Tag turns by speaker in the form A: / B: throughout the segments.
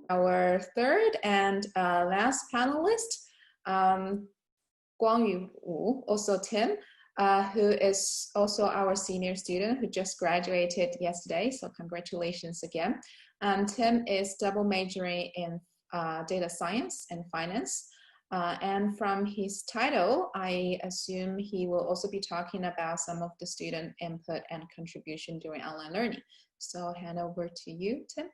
A: our third and last panelist, Guangyu, also Tim, who is also our senior student who just graduated yesterday. So congratulations again. Tim is double majoring in data science and finance. And from his title, I assume he will also be talking about some of the student input and contribution during online learning. So I'll hand over to you, Tim.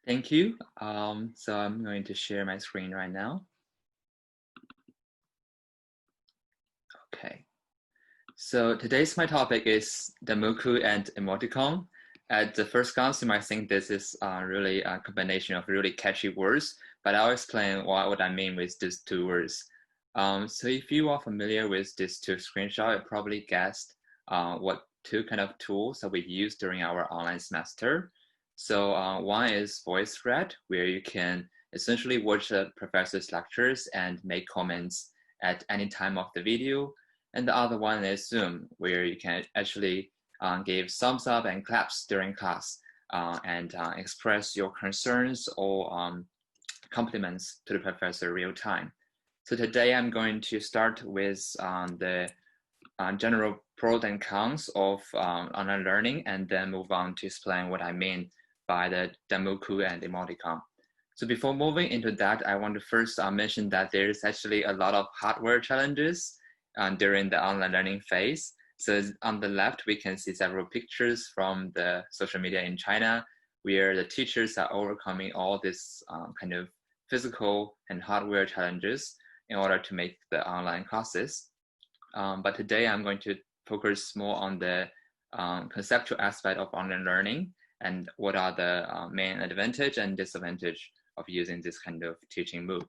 B: Thank you. So I'm going to share my screen right now. Okay. So today's my topic is Danmaku and Emoticon. At the first glance, you might think this is really a combination of really catchy words, but I'll explain what I mean with these two words. So if you are familiar with these two screenshots, you probably guessed what two kind of tools that we use during our online semester. So one is Voicethread, where you can essentially watch the professor's lectures and make comments at any time of the video. And the other one is Zoom, where you can actually give thumbs up and claps during class and express your concerns or compliments to the professor real time. So today I'm going to start with the general pros and cons of online learning, and then move on to explain what I mean by the Danmaku and Emoticon. So before moving into that, I want to first mention that there's actually a lot of hardware challenges during the online learning phase. So on the left, we can see several pictures from the social media in China, where the teachers are overcoming all this kind of physical and hardware challenges in order to make the online classes. But today I'm going to focus more on the conceptual aspect of online learning and what are the main advantage and disadvantage of using this kind of teaching mode.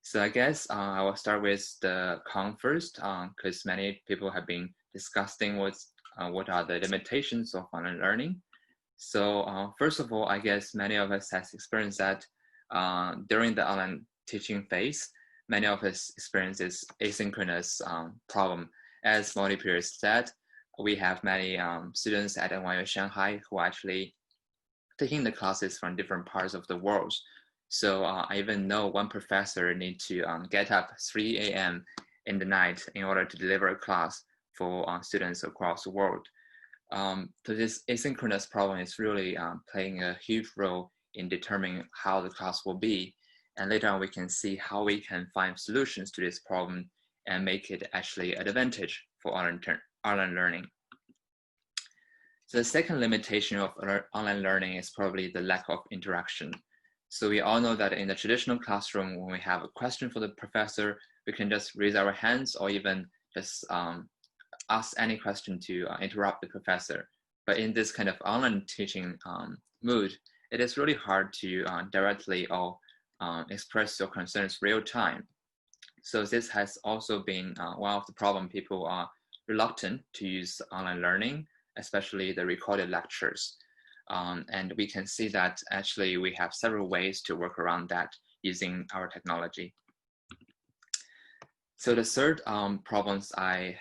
B: So I guess I will start with the con first, because many people have been discussing what are the limitations of online learning. So first of all, I guess many of us has experienced that during the online teaching phase, many of us experiences asynchronous problem. As Molly said, we have many students at NYU Shanghai who are actually taking the classes from different parts of the world. So I even know one professor need to get up 3 a.m. in the night in order to deliver a class for students across the world. So this asynchronous problem is really playing a huge role in determining how the class will be. And later on, we can see how we can find solutions to this problem and make it actually an advantage for online learning. So the second limitation of online learning is probably the lack of interaction. So we all know that in the traditional classroom, when we have a question for the professor, we can just raise our hands or even just ask any question to interrupt the professor. But in this kind of online teaching mood, it is really hard to directly or express your concerns real time. So this has also been one of the problem people are reluctant to use online learning, especially the recorded lectures. And we can see that actually we have several ways to work around that using our technology. So the third problems I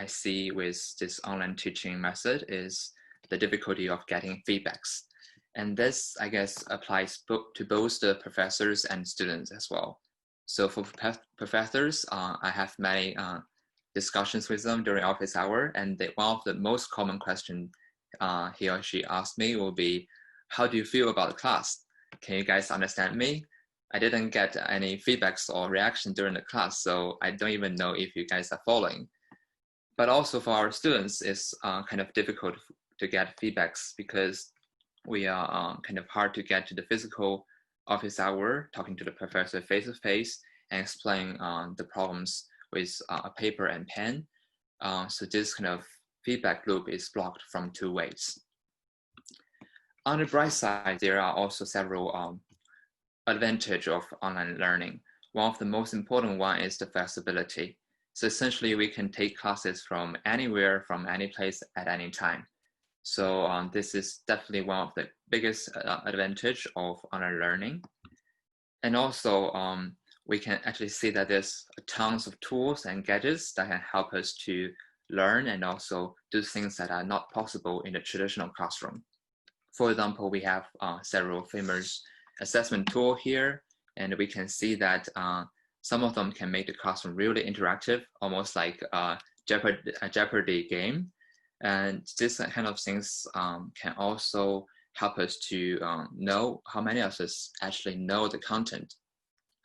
B: see with this online teaching method is the difficulty of getting feedbacks. And this, I guess, applies to both the professors and students as well. So for professors, I have many discussions with them during office hour, and one of the most common questions he or she asked me will be, how do you feel about the class? Can you guys understand me? I didn't get any feedbacks or reaction during the class, so I don't even know if you guys are following. But also for our students, it's kind of difficult to get feedbacks because we are kind of hard to get to the physical office hour, talking to the professor face-to-face and explain the problems with a paper and pen. So this kind of feedback loop is blocked from two ways. On the bright side, there are also several advantages of online learning. One of the most important one is the flexibility. So essentially, we can take classes from anywhere, from any place at any time. So this is definitely one of the biggest advantage of online learning. And also, we can actually see that there's tons of tools and gadgets that can help us to learn and also do things that are not possible in the traditional classroom. For example, we have several famous assessment tools here, and we can see that some of them can make the classroom really interactive, almost like a Jeopardy game. And this kind of things can also help us to know how many of us actually know the content.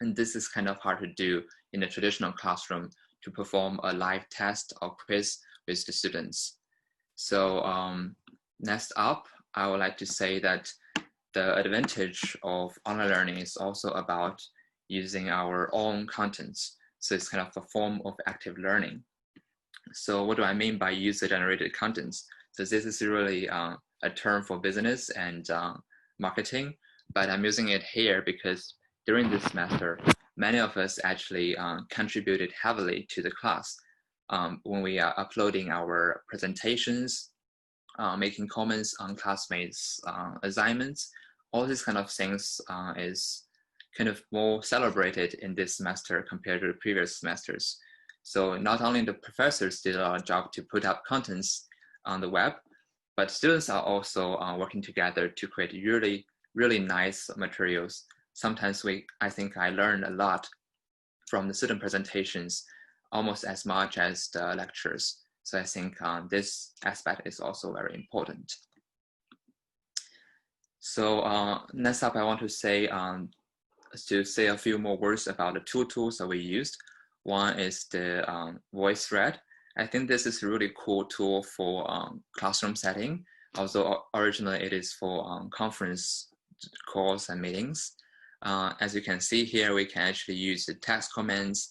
B: And this is kind of hard to do in a traditional classroom to perform a live test or quiz with the students. So next up, I would like to say that the advantage of online learning is also about using our own contents. So it's kind of a form of active learning. So what do I mean by user-generated contents? So this is really a term for business and marketing, but I'm using it here because during this semester, many of us actually contributed heavily to the class when we are uploading our presentations, making comments on classmates' assignments. All these kind of things is kind of more celebrated in this semester compared to the previous semesters. So not only the professors did our job to put up contents on the web, but students are also working together to create really, really nice materials. Sometimes I think I learned a lot from the student presentations, almost as much as the lectures. So I think this aspect is also very important. So next up, I want to say a few more words about the two tools that we used. One is the Voicethread. I think this is a really cool tool for classroom setting. Also, originally it is for conference calls and meetings. As you can see here, we can actually use the text comments,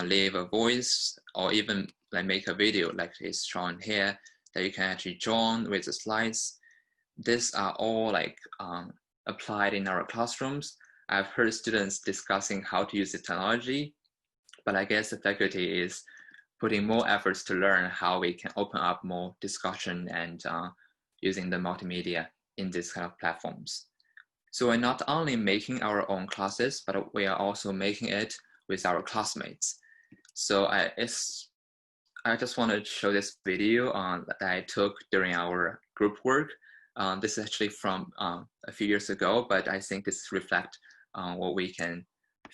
B: leave a voice, or even like make a video like is shown here that you can actually join with the slides. These are all like applied in our classrooms. I've heard students discussing how to use the technology, but I guess the faculty is putting more efforts to learn how we can open up more discussion and using the multimedia in these kind of platforms. So we're not only making our own classes, but we are also making it with our classmates. So I just want to show this video that I took during our group work. This is actually from a few years ago, but I think this reflects what we can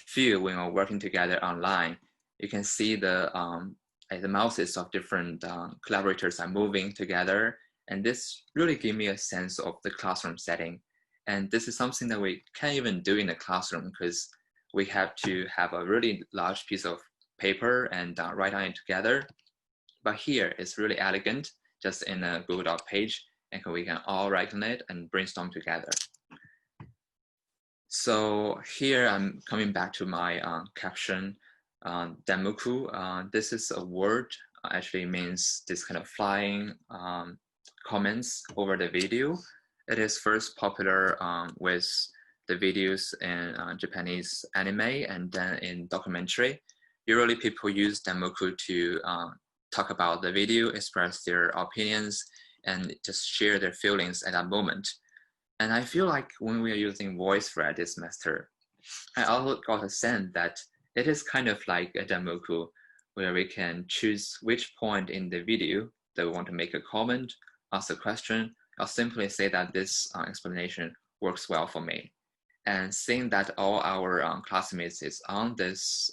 B: feel when we're working together online. You can see the mouses of different collaborators are moving together, and this really gives me a sense of the classroom setting. And this is something that we can't even do in the classroom because we have to have a really large piece of paper and write on it together. But here it's really elegant, just in a Google Doc page, and we can all write on it and brainstorm together. So here I'm coming back to my caption, Danmaku. This is a word, actually means this kind of flying comments over the video. It is first popular with the videos in Japanese anime and then in documentary. Usually people use Danmaku to talk about the video, express their opinions, and just share their feelings at that moment. And I feel like when we are using Voicethread this semester, I also got a sense that it is kind of like a Danmaku where we can choose which point in the video that we want to make a comment, ask a question, or simply say that this explanation works well for me. And seeing that all our classmates is on this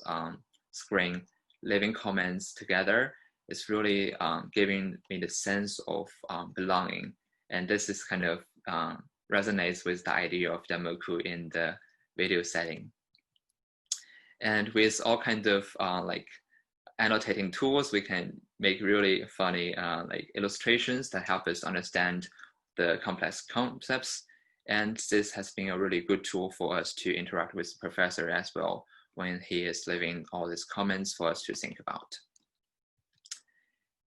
B: screen, leaving comments together, is really giving me the sense of belonging. And this is kind of resonates with the idea of Danmaku in the video setting. And with all kinds of like annotating tools, we can make really funny like illustrations that help us understand the complex concepts. And this has been a really good tool for us to interact with the professor as well when he is leaving all these comments for us to think about.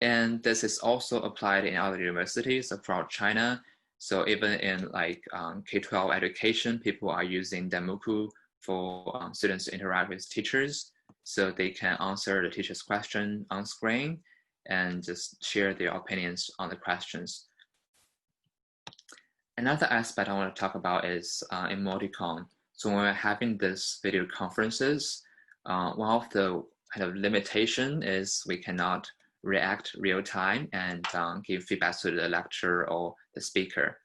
B: And this is also applied in other universities across China. So even in like K-12 education, people are using Danmaku for students to interact with teachers. So they can answer the teacher's question on screen and just share their opinions on the questions. Another aspect I want to talk about is Emoticon. So when we're having these video conferences, one of the kind of limitation is we cannot react real time and give feedback to the lecturer or the speaker.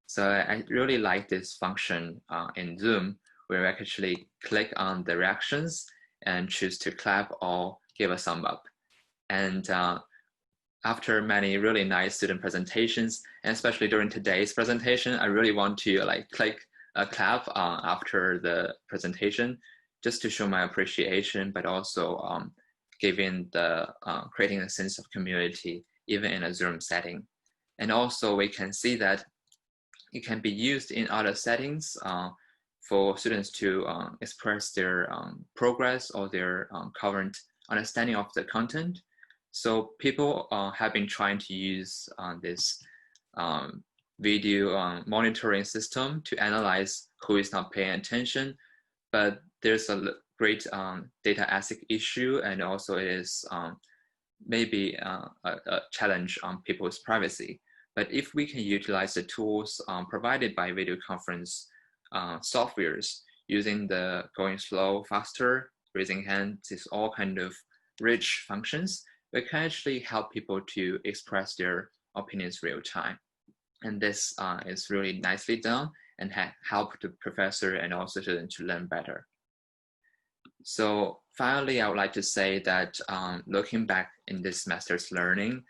B: So I really like this function in Zoom, where I actually click on the reactions and choose to clap or give a thumb up. And after many really nice student presentations, and especially during today's presentation, I really want to like click a clap after the presentation, just to show my appreciation, but also giving the creating a sense of community, even in a Zoom setting. And also we can see that it can be used in other settings for students to express their progress or their current understanding of the content. So people have been trying to use this video monitoring system to analyze who is not paying attention, but there's a great data ethic issue, and also it is maybe a challenge on people's privacy. But if we can utilize the tools provided by video conference softwares, using the going slow, faster, raising hands, is all kind of rich functions, we can actually help people to express their opinions real time. And this is really nicely done and help the professor and also students to learn better. So finally, I would like to say that looking back in this semester's learning,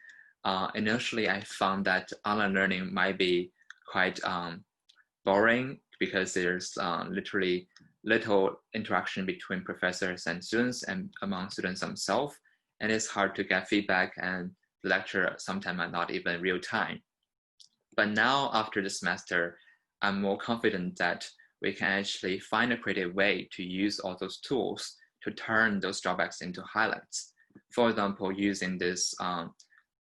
B: initially I found that online learning might be quite boring because there's literally little interaction between professors and students and among students themselves. And it's hard to get feedback, and the lecture sometimes are not even real time. But now after the semester, I'm more confident that we can actually find a creative way to use all those tools to turn those drawbacks into highlights. For example, using this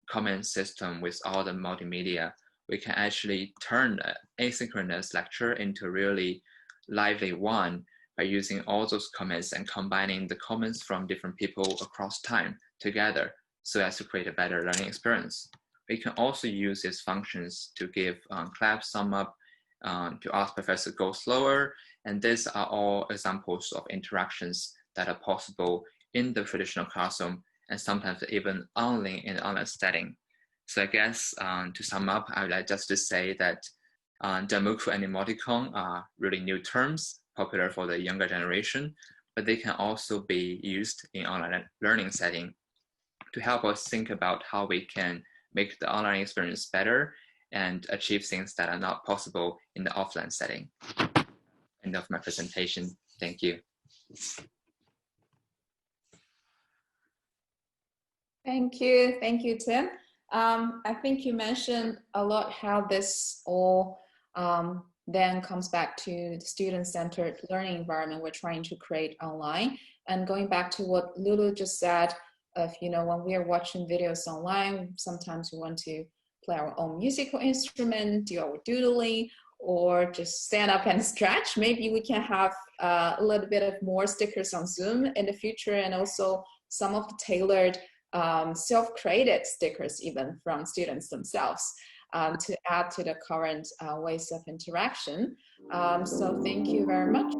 B: comment system with all the multimedia, we can actually turn an asynchronous lecture into a really lively one by using all those comments and combining the comments from different people across time together so as to create a better learning experience. We can also use these functions to give clap, sum up, to ask professor to go slower, and these are all examples of interactions that are possible in the traditional classroom and sometimes even only in an online setting. So I guess to sum up, I would like just to say that Danmaku and Emoticon are really new terms, popular for the younger generation, but they can also be used in online learning setting to help us think about how we can make the online experience better and achieve things that are not possible in the offline setting. End of my presentation. Thank you.
A: Thank you, Tim. I think you mentioned a lot how this all then comes back to the student-centered learning environment we're trying to create online. And going back to what Lulu just said, when we are watching videos online, sometimes we want to play our own musical instrument, do our doodling, or just stand up and stretch. Maybe we can have a little bit of more stickers on Zoom in the future, and also some of the tailored self-created stickers even from students themselves to add to the current ways of interaction. So thank you very much.